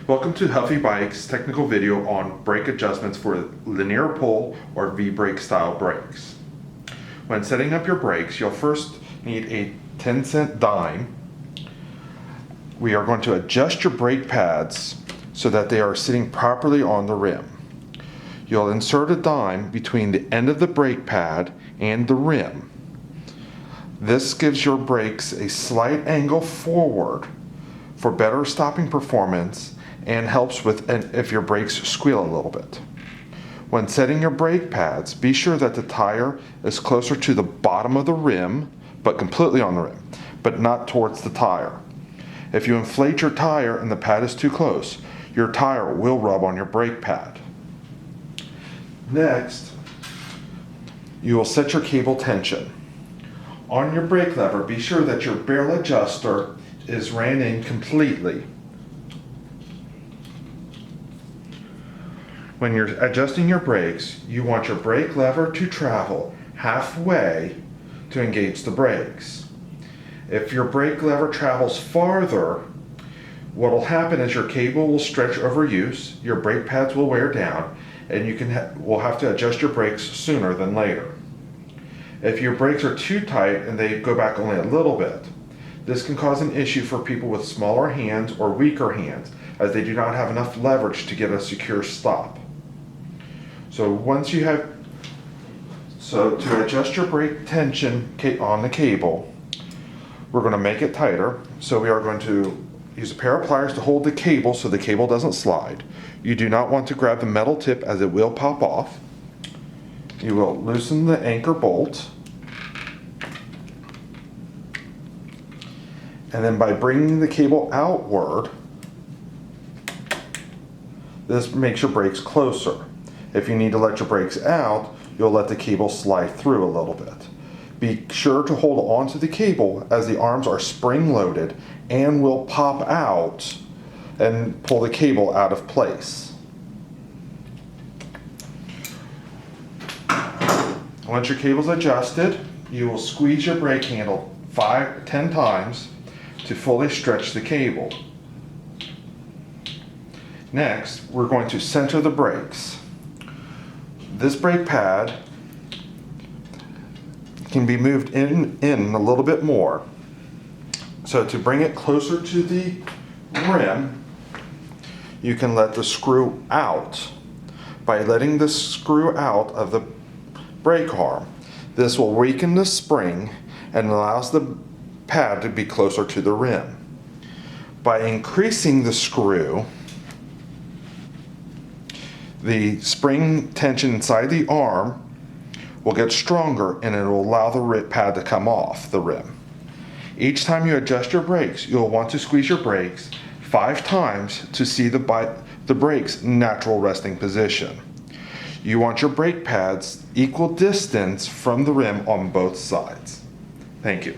Welcome to Huffy Bike's technical video on brake adjustments for linear pull or V-brake style brakes. When setting up your brakes, you'll first need a 10-cent dime. We are going to adjust your brake pads so that they are sitting properly on the rim. You'll insert a dime between the end of the brake pad and the rim. This gives your brakes a slight angle forward for better stopping performance and helps with if your brakes squeal a little bit. When setting your brake pads, be sure that the tire is closer to the bottom of the rim, but completely on the rim, but not towards the tire. If you inflate your tire and the pad is too close, your tire will rub on your brake pad. Next, you will set your cable tension. On your brake lever, be sure that your barrel adjuster is ran in completely. When you're adjusting your brakes, you want your brake lever to travel halfway to engage the brakes. If your brake lever travels farther, what will happen is your cable will stretch over use, your brake pads will wear down, and you will have to adjust your brakes sooner than later. If your brakes are too tight and they go back only a little bit, this can cause an issue for people with smaller hands or weaker hands, as they do not have enough leverage to get a secure stop. So to adjust your brake tension on the cable, we're going to make it tighter. So we are going to use a pair of pliers to hold the cable so the cable doesn't slide. You do not want to grab the metal tip as it will pop off. You will loosen the anchor bolt. And then by bringing the cable outward, this makes your brakes closer. If you need to let your brakes out, you'll let the cable slide through a little bit. Be sure to hold onto the cable as the arms are spring-loaded and will pop out and pull the cable out of place. Once your cable's adjusted, you will squeeze your brake handle 10 times to fully stretch the cable. Next, we're going to center the brakes. This brake pad can be moved in a little bit more. So to bring it closer to the rim, you can let the screw out. By letting the screw out of the brake arm, this will weaken the spring and allows the pad to be closer to the rim. By increasing the screw, the spring tension inside the arm will get stronger and it will allow the pad to come off the rim. Each time you adjust your brakes, you'll want to squeeze your brakes 5 times to see the brake's natural resting position. You want your brake pads equal distance from the rim on both sides. Thank you.